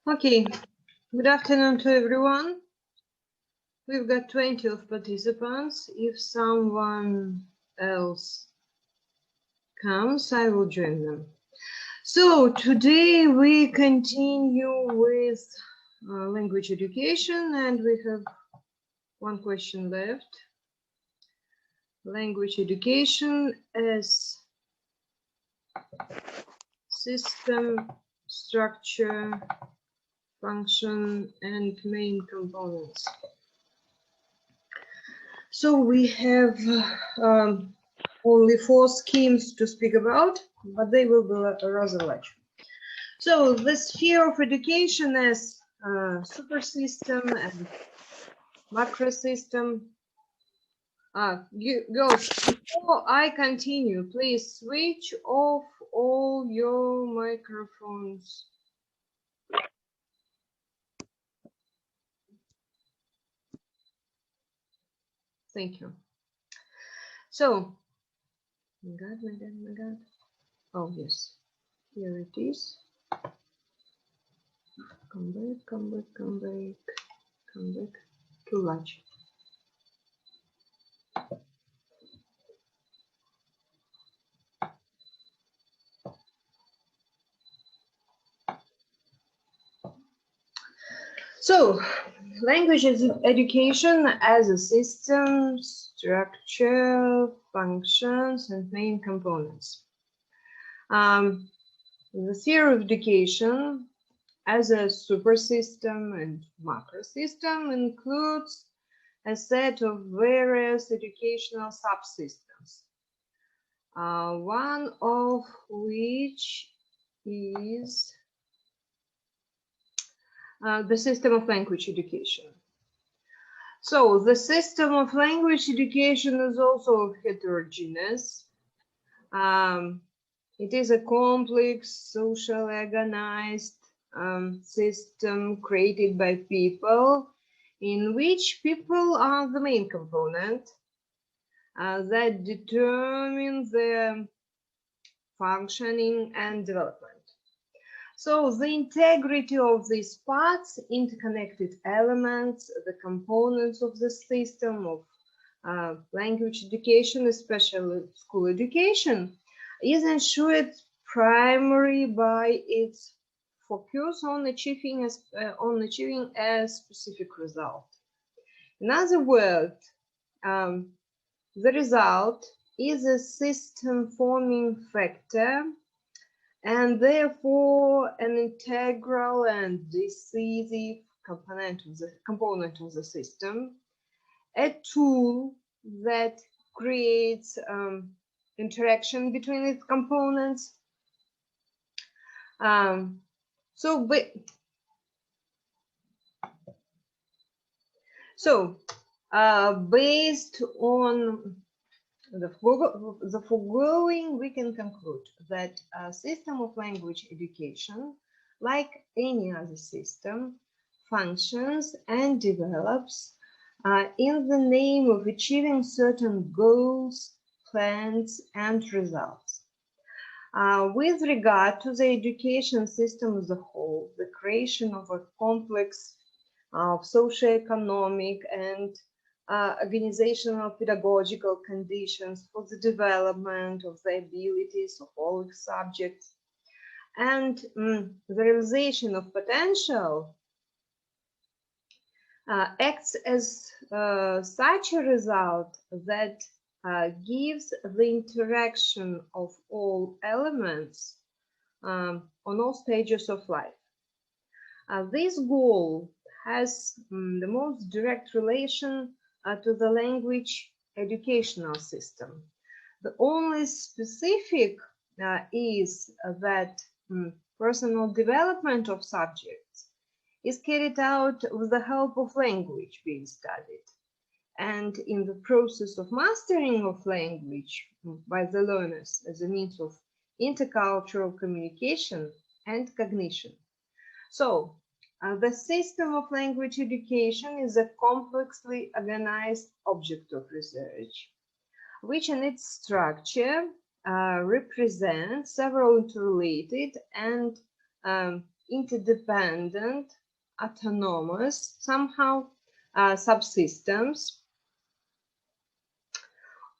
Okay, good afternoon to everyone. We've got 20 of participants. If someone else comes, I will join them. So today we continue with language education, and we have one question left. Language education as system, structure, function, and main components. So we have only 4 schemes to speak about, but they will be rather large. So the sphere of education as super system and macro system. Girls, before I continue, please switch off all your microphones. Thank you. So, my God. Oh, yes, here it is. Come back. Too large. So, language education as a system, structure, functions, and main components. The theory of education as a supersystem and macrosystem includes a set of various educational subsystems, one of which is the system of language education. So the system of language education is also heterogeneous. It is a complex, socially organized system created by people, in which people are the main component that determine the functioning and development. So the integrity of these parts, interconnected elements, the components of the system of language education, especially school education, is ensured primarily by its focus on achieving a specific result. In other words, the result is a system-forming factor and therefore an integral and decisive component of the system, a tool that creates interaction between its components. Based on the foregoing, we can conclude that a system of language education, like any other system, functions and develops in the name of achieving certain goals, plans, and results. With regard to the education system as a whole, the creation of a complex of socioeconomic and organizational pedagogical conditions for the development of the abilities of all its subjects, and the realization of potential acts as such a result that gives the interaction of all elements on all stages of life. This goal has the most direct relation to the language educational system. The only specific is that personal development of subjects is carried out with the help of language being studied. And in the process of mastering of language by the learners as a means of intercultural communication and cognition. So, the system of language education is a complexly organized object of research, which in its structure represents several interrelated and interdependent, autonomous, somehow subsystems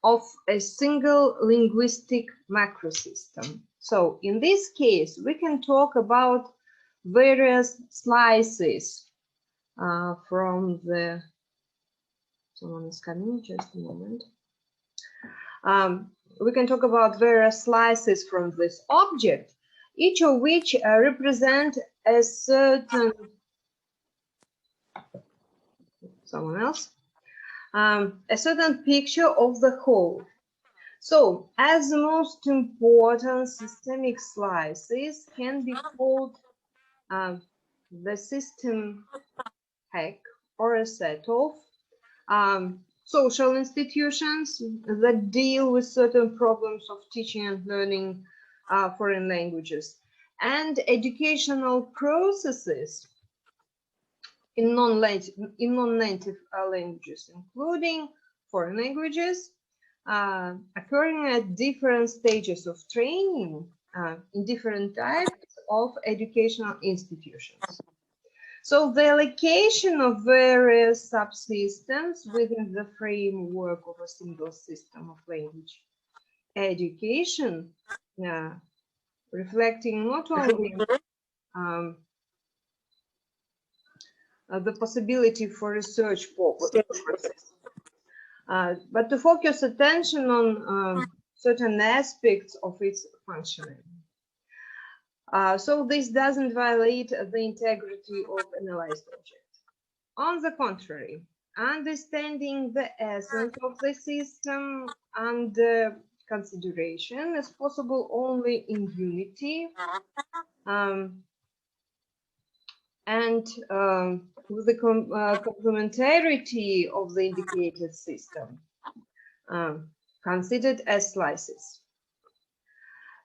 of a single linguistic macrosystem. So in this case, we can talk about various slices from the, someone is coming, just a moment. We can talk about various slices from this object, each of which represent a certain, someone else, a certain picture of the whole. So, as the most important systemic slices can be called the system hack, or a set of social institutions that deal with certain problems of teaching and learning foreign languages, and educational processes in non-native languages, including foreign languages, occurring at different stages of training in different types of educational institutions. So the allocation of various subsystems within the framework of a single system of language education, reflecting not only the possibility for research purposes, but to focus attention on certain aspects of its functioning. So this doesn't violate the integrity of analyzed object. On the contrary, understanding the essence of the system under consideration is possible only in unity and with the complementarity of the indicated system considered as slices.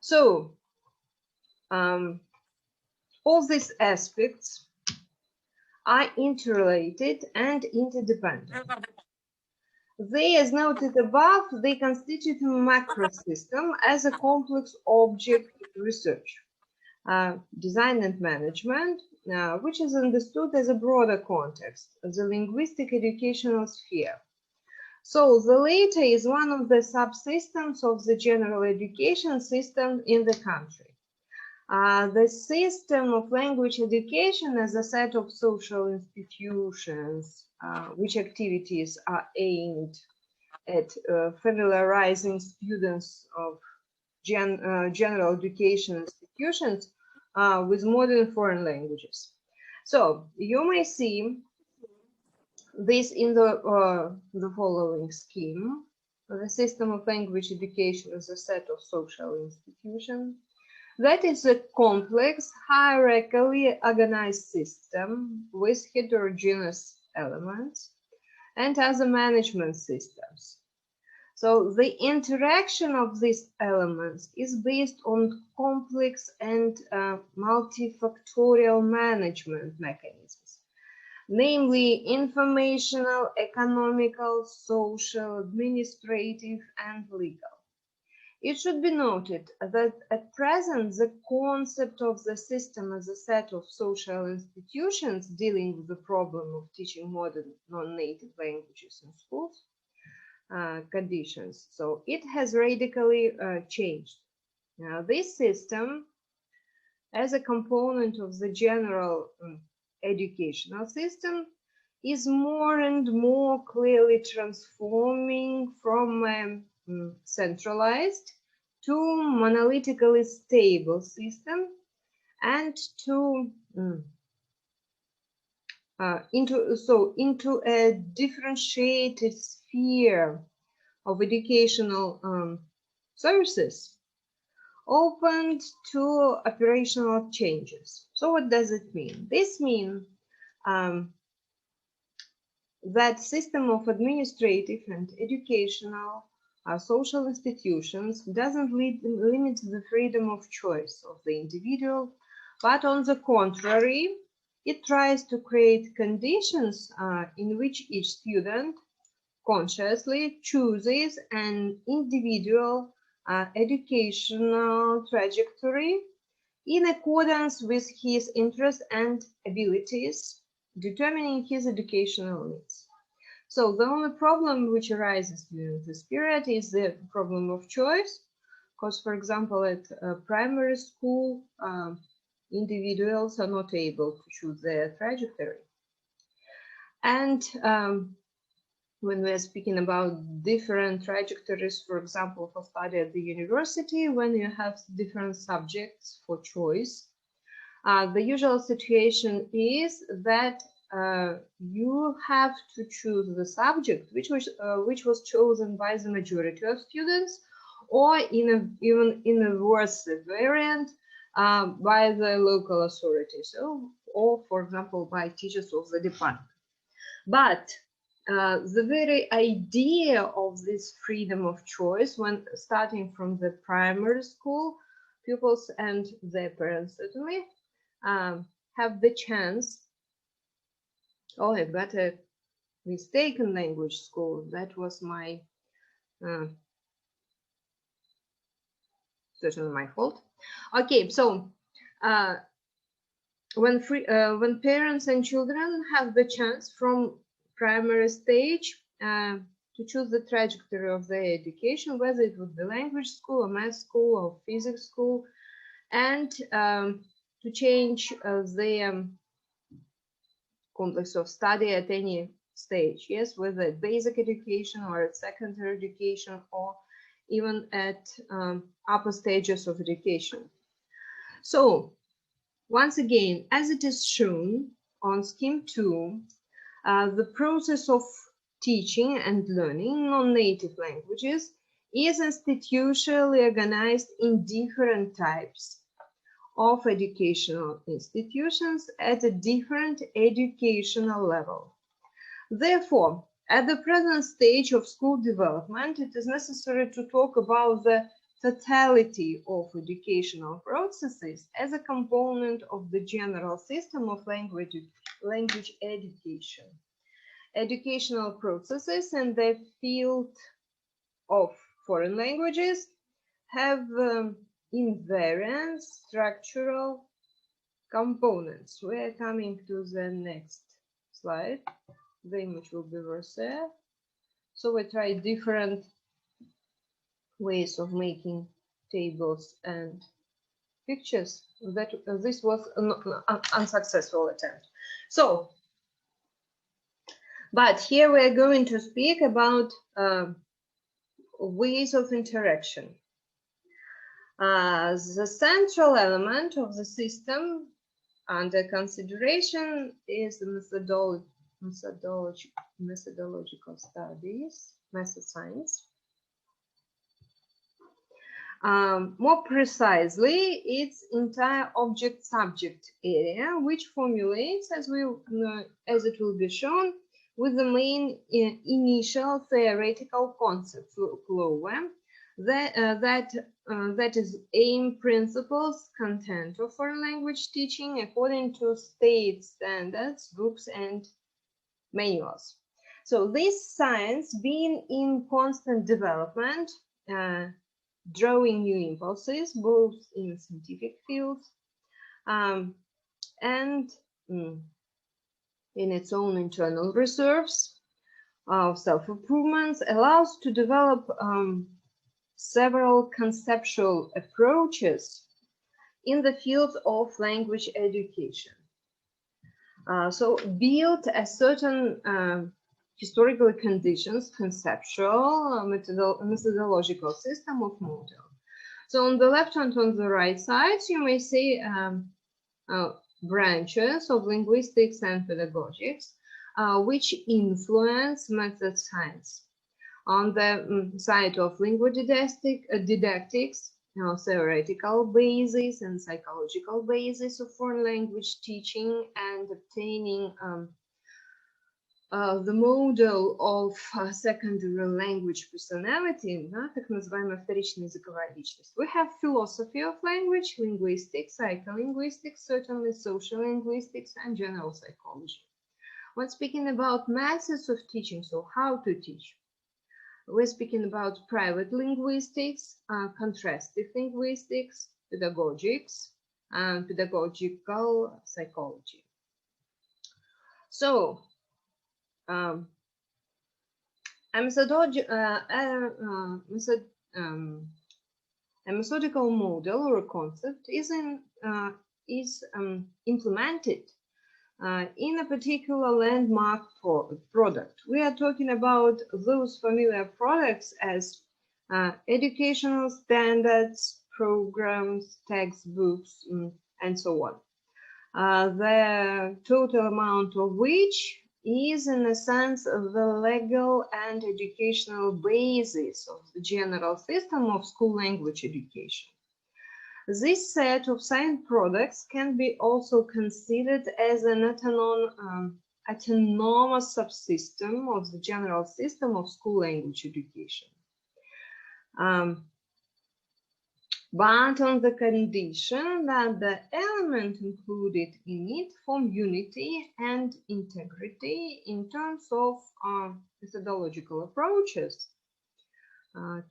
So all these aspects are interrelated and interdependent. They, as noted above, they constitute a macrosystem as a complex object research, design and management, which is understood as a broader context, the linguistic educational sphere. So the latter is one of the subsystems of the general education system in the country. The system of language education as a set of social institutions, which activities are aimed at familiarizing students of general education institutions with modern foreign languages. So you may see this in the following scheme. The system of language education is a set of social institutions. That is a complex, hierarchically organized system with heterogeneous elements and other management systems. So the interaction of these elements is based on complex and multifactorial management mechanisms, namely informational, economical, social, administrative, and legal. It should be noted that at present the concept of the system as a set of social institutions dealing with the problem of teaching modern non-native languages in schools conditions. So it has radically changed. Now this system, as a component of the general educational system, is more and more clearly transforming from centralized to monolithically stable system and to into a differentiated sphere of educational services opened to operational changes. So what does it mean? This means that system of administrative and educational social institutions doesn't limit the freedom of choice of the individual, but on the contrary, it tries to create conditions in which each student consciously chooses an individual educational trajectory in accordance with his interests and abilities, determining his educational needs. So the only problem which arises during this period is the problem of choice, because, for example, at primary school, individuals are not able to choose their trajectory. And when we're speaking about different trajectories, for example, for study at the university, when you have different subjects for choice, the usual situation is that you have to choose the subject which was chosen by the majority of students, or even in a worse variant, by the local authority, so, or for example by teachers of the department. But the very idea of this freedom of choice, when starting from the primary school, pupils and their parents certainly have the chance. Oh, I've got a mistake in language school. That was my certainly my fault. Okay, so when parents and children have the chance from primary stage to choose the trajectory of their education, whether it would be language school or math school or physics school, and to change their complex of study at any stage, yes, whether basic education or at secondary education or even at upper stages of education. So once again, as it is shown on scheme 2, the process of teaching and learning non-native languages is institutionally organized in different types of educational institutions at a different educational level. Therefore, at the present stage of school development, it is necessary to talk about the totality of educational processes as a component of the general system of language education. Educational processes in the field of foreign languages have invariant structural components. We are coming to the next slide. The image will be there. So we tried different ways of making tables and pictures. That this was an unsuccessful attempt. So, but here we are going to speak about ways of interaction. The central element of the system under consideration is the methodological studies, method science. More precisely, its entire object-subject area, which formulates, as it will be shown, with the main initial theoretical concepts, that is aim, principles, content of foreign language teaching according to state standards, books, and manuals. So this science being in constant development, drawing new impulses, both in scientific fields and in its own internal reserves of self-improvements, allows to develop several conceptual approaches in the field of language education. So build a certain historical conditions, conceptual, methodological system of model. So on the left and on the right sides, you may see branches of linguistics and pedagogics, which influence method science. On the side of linguodidactics, theoretical basis and psychological basis of foreign language teaching and obtaining the model of secondary language personality, так называемая вторичная языковая личность. We have philosophy of language, linguistics, psycholinguistics, certainly social linguistics, and general psychology. When speaking about methods of teaching, so how to teach, we're speaking about private linguistics, contrastive linguistics, pedagogics, and pedagogical psychology. So, a methodical model or a concept is implemented in a particular landmark product. We are talking about those familiar products as educational standards, programs, textbooks, and so on. The total amount of which is, in a sense, the legal and educational basis of the general system of school language education. This set of signed products can be also considered as an autonomous subsystem of the general system of school language education. But on the condition that the element included in it form unity and integrity in terms of methodological approaches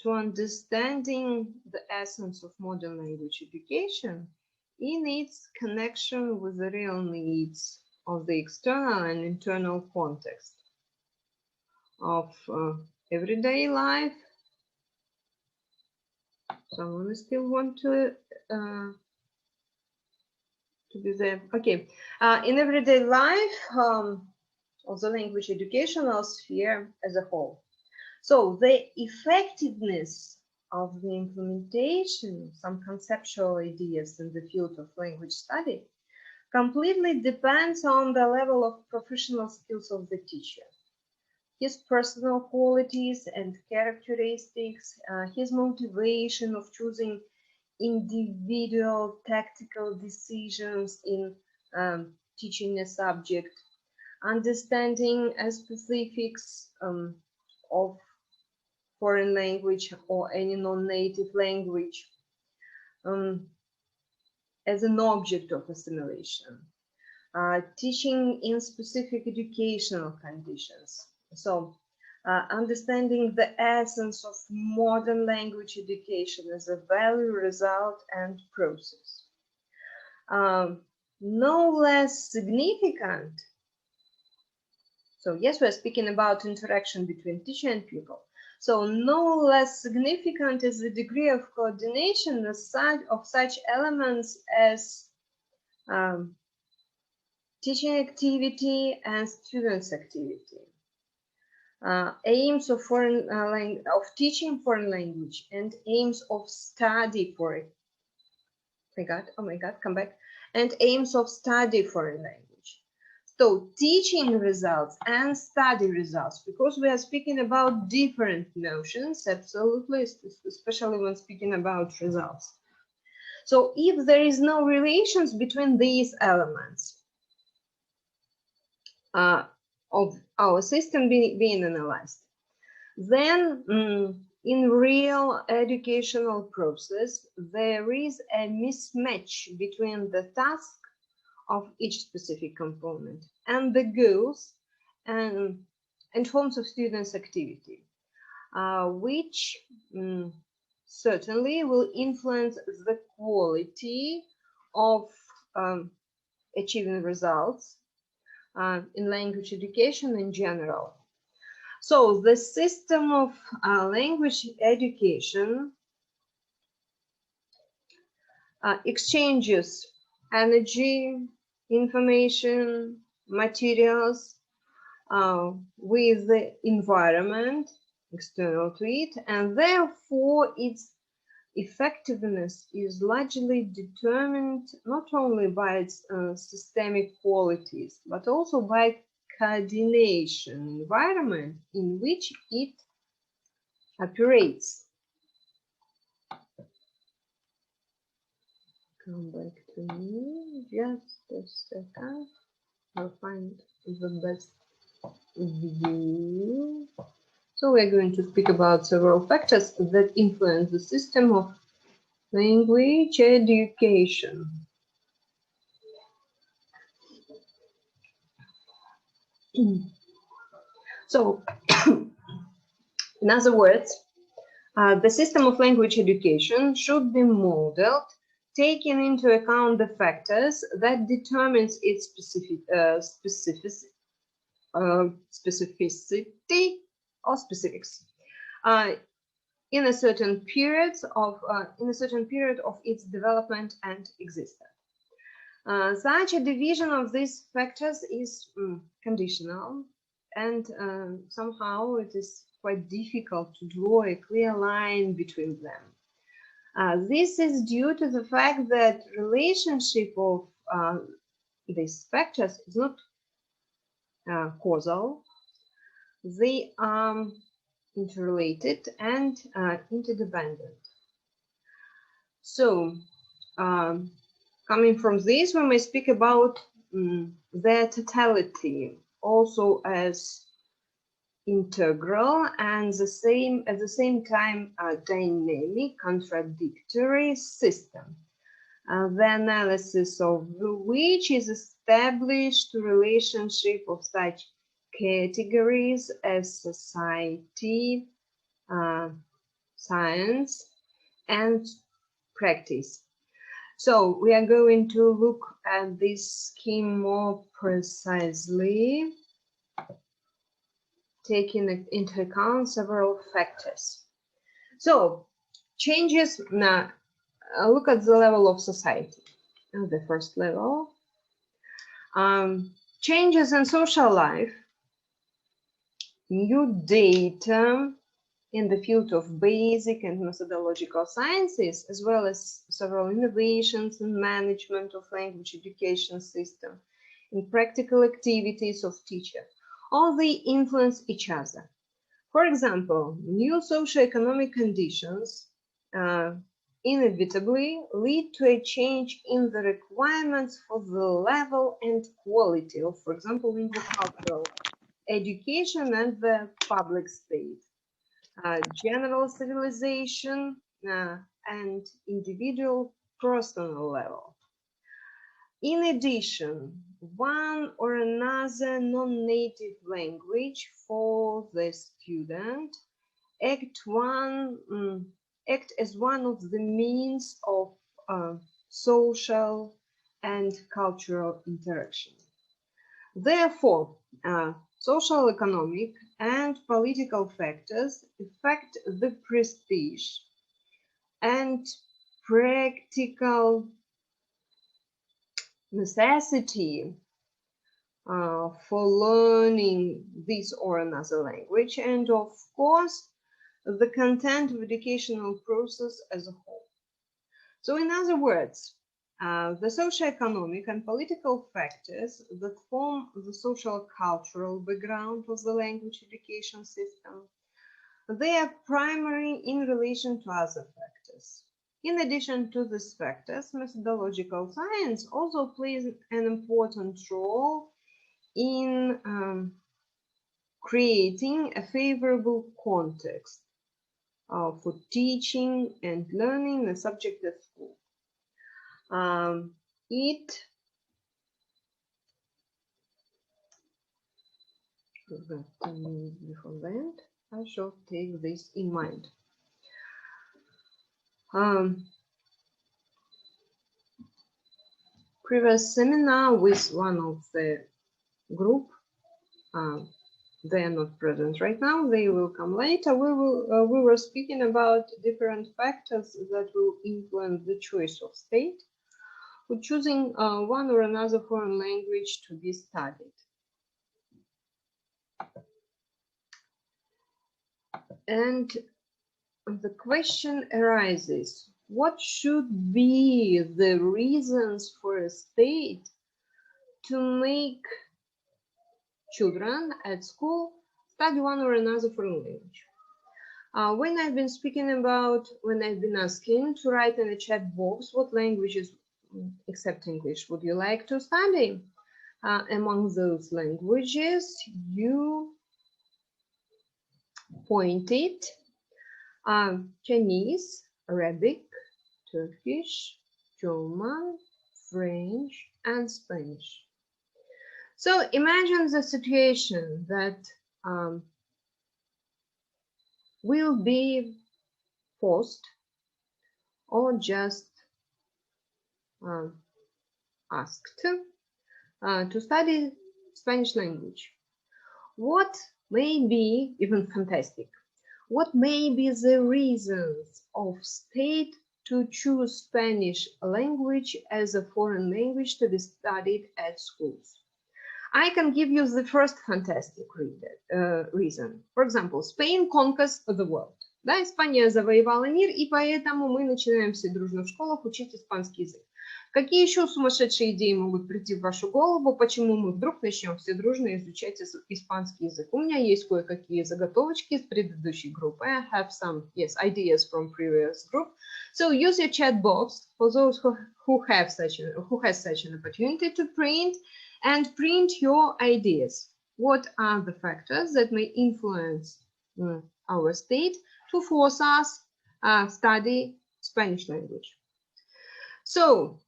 to understanding the essence of modern language education in its connection with the real needs of the external and internal context of everyday life. Someone still want to be there? Okay. In everyday life of the language educational sphere as a whole. So the effectiveness of the implementation of some conceptual ideas in the field of language study completely depends on the level of professional skills of the teacher, his personal qualities and characteristics, his motivation of choosing individual tactical decisions in teaching a subject, understanding specifics of foreign language or any non-native language as an object of assimilation, teaching in specific educational conditions. So, understanding the essence of modern language education as a value, result, and process. No less significant. So, yes, we're speaking about interaction between teacher and pupil. So, no less significant is the degree of coordination of such elements as teaching activity and students' activity. Aims of teaching foreign language and aims of study for it. Oh my God, come back. And aims of study foreign language. So teaching results and study results, because we are speaking about different notions, absolutely, especially when speaking about results. So if there is no relations between these elements of our system being analyzed, then in real educational process, there is a mismatch between the task of each specific component and the goals and forms of students' activity, which certainly will influence the quality of achieving results in language education in general. So the system of language education exchanges energy, information, materials with the environment external to it, and therefore its effectiveness is largely determined not only by its systemic qualities, but also by coordination environment in which it operates. Come back to me, just a second. I'll find the best view. So we're going to speak about several factors that influence the system of language education. So, in other words, the system of language education should be modeled taking into account the factors that determines its specificity or specifics in a certain period of its development and existence. Such a division of these factors is conditional, and somehow it is quite difficult to draw a clear line between them. This is due to the fact that relationship of these factors is not causal. They are interrelated and interdependent. So, coming from this, we may speak about their totality also as integral and at the same time a dynamic, contradictory system. The analysis of which is established to relationship of such categories as society, science, and practice. So we are going to look at this scheme more precisely, taking into account several factors. So changes, now look at the level of society, the first level. Changes in social life, new data in the field of basic and methodological sciences, as well as several innovations in management of language education system, in practical activities of teachers. All they influence each other. For example, new socioeconomic conditions inevitably lead to a change in the requirements for the level and quality of, for example, intercultural education and the public state, general civilization, and individual personal level. In addition, one or another non-native language for the student act as one of the means of social and cultural interaction. Therefore, social, economic, and political factors affect the prestige and practical necessity for learning this or another language, and of course, the content of educational process as a whole. So in other words, the socio-economic and political factors that form the social cultural background of the language education system, they are primary in relation to other factors. In addition to these factors, methodological science also plays an important role in creating a favorable context for teaching and learning the subject at school. Before that, I shall take this in mind. Previous seminar with one of the group, they are not present right now, they will come later. We were speaking about different factors that will influence the choice of state for choosing one or another foreign language to be studied. And the question arises, what should be the reasons for a state to make children at school study one or another foreign language? When I've been asking to write in the chat box what languages except English would you like to study? Among those languages, you pointed Chinese, Arabic, Turkish, German, French, and Spanish. So imagine the situation that will be forced or just asked to study Spanish language. What may be, even fantastic, what may be the reasons of state to choose Spanish language as a foreign language to be studied at schools? I can give you the first fantastic reason. For example, Spain conquers the world. Да, Испания завоевала мир, и поэтому мы начинаем все дружно в школах учить испанский язык. Какие еще сумасшедшие идеи могут прийти в вашу голову, почему мы вдруг начнем все дружно изучать испанский язык? У меня есть кое-какие заготовочки из предыдущей группы. I have some, yes, ideas from previous group. So use your chat box for those who has such an opportunity to print your ideas. What are the factors that may influence our state to force us study Spanish language? So,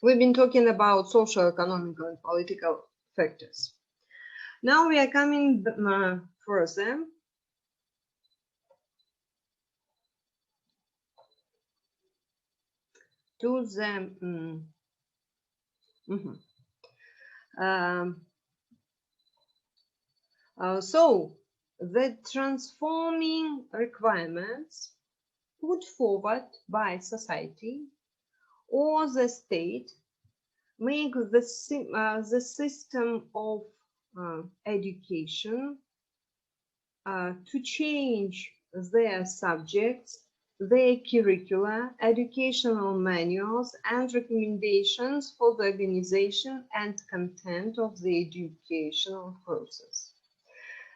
we've been talking about social, economic, and political factors. Now we are coming further to the so the transforming requirements put forward by society or the state make the system of education to change their subjects, their curricula, educational manuals, and recommendations for the organization and content of the educational process.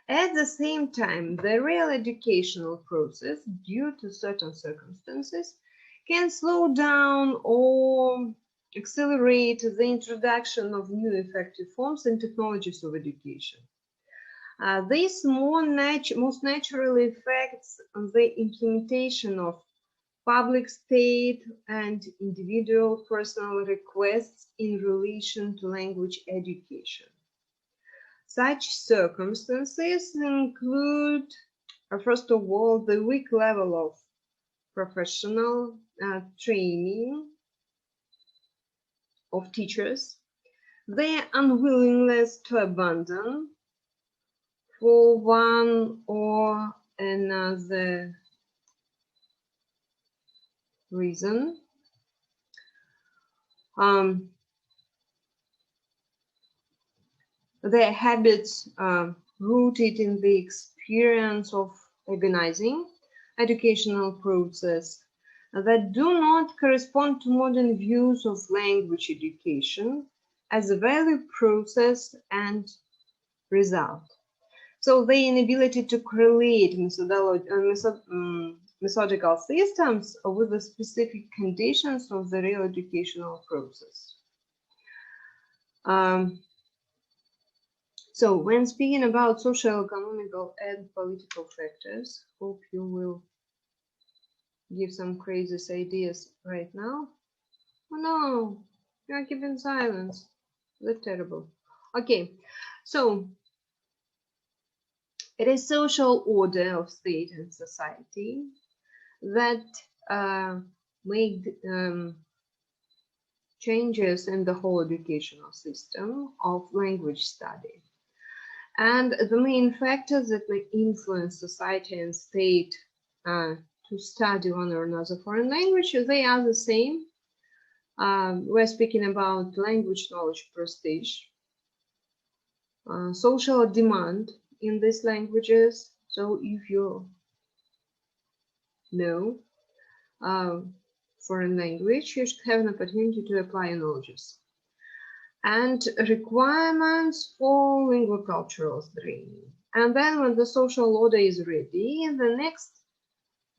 At the same time, the real educational process, due to certain circumstances, can slow down or accelerate the introduction of new effective forms and technologies of education. This most naturally affects the implementation of public, state, and individual personal requests in relation to language education. Such circumstances include, first of all, the weak level of professional training of teachers, their unwillingness to abandon for one or another reason, their habits rooted in the experience of organizing educational process that do not correspond to modern views of language education as a value process and result. So the inability to correlate methodological systems with the specific conditions of the real educational process. So when speaking about social, economical, and political factors, hope you will give some crazy ideas right now. Oh no, you are keeping silence. That's terrible. Okay, so it is social order of state and society that make changes in the whole educational system of language study. And the main factors that may influence society and state to study one or another foreign language, they are the same. We're speaking about language knowledge prestige, social demand in these languages. So if you know foreign language, you should have an opportunity to apply your knowledges. And requirements for linguocultural training. And then when the social order is ready, the next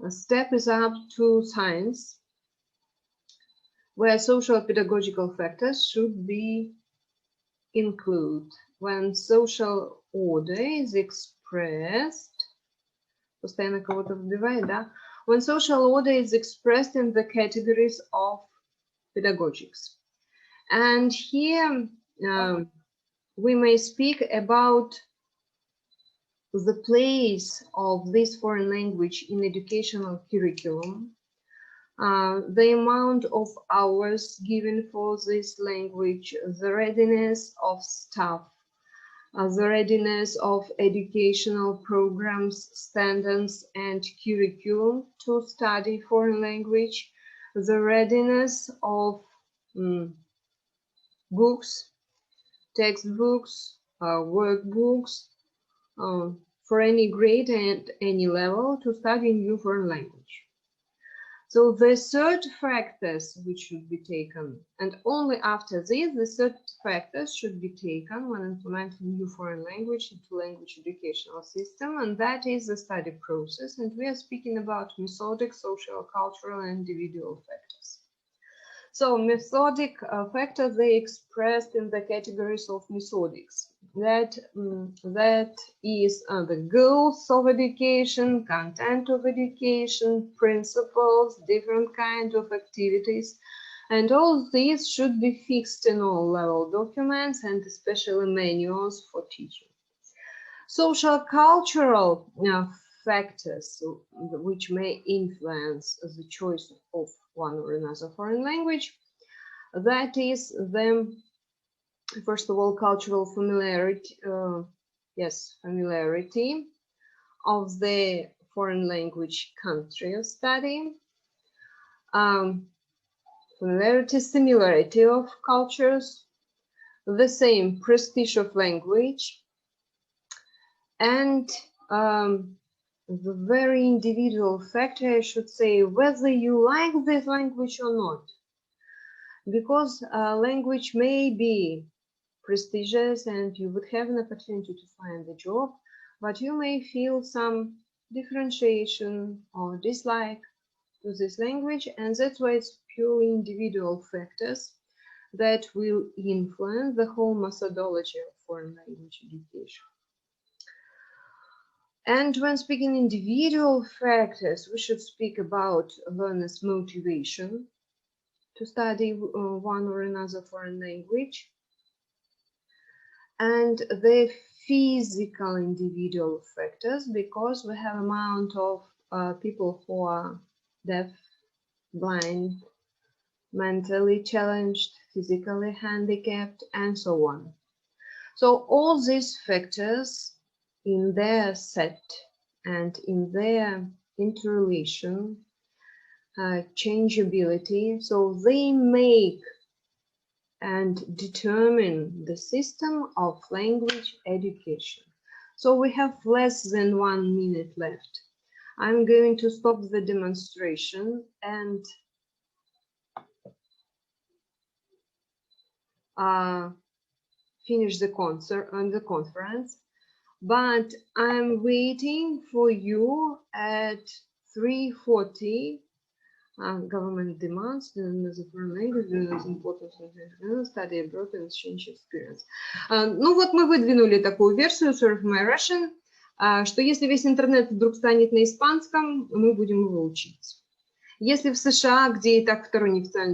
step is up to science, where social pedagogical factors should be included. When social order is expressed, постоянно кого-то вбивает, да? When social order is expressed in the categories of pedagogics. And here we may speak about the place of this foreign language in educational curriculum, the amount of hours given for this language, the readiness of staff, the readiness of educational programs, standards, and curriculum to study foreign language, the readiness of books, textbooks, workbooks, for any grade and any level to study new foreign language. So the third factors which should be taken, and only after this, the third factors should be taken when implementing new foreign language into language educational system, and that is the study process. And we are speaking about methodic, social, cultural, and individual factors. So methodic factors, they expressed in the categories of methodics. That is the goals of education, content of education, principles, different kinds of activities, and all these should be fixed in all level documents and especially manuals for teaching. Social cultural factors which may influence the choice of one or another foreign language, that is the first of all cultural familiarity, familiarity of the foreign language country of study, familiarity, similarity of cultures, the same prestige of language, and the very individual factor, I should say, whether you like this language or not. Because language may be prestigious and you would have an opportunity to find a job, but you may feel some differentiation or dislike to this language, and that's why it's purely individual factors that will influence the whole methodology of foreign language education. And when speaking individual factors, we should speak about learners' motivation to study one or another foreign language, and the physical individual factors, because we have amount of people who are deaf, blind, mentally challenged, physically handicapped, and so on. So all these factors in their set and in their interrelation, changeability, so they make and determine the system of language education. So we have less than 1 minute left. I'm going to stop the demonstration and finish the conference, but I'm waiting for you at 3:40. Government demands the foreign language, the importance of study abroad and exchange experience. Ну вот мы выдвинули такую версию, Surf My Russian, что если весь интернет вдруг станет на испанском, мы будем его учить. Если в США, где и так второй неофициальный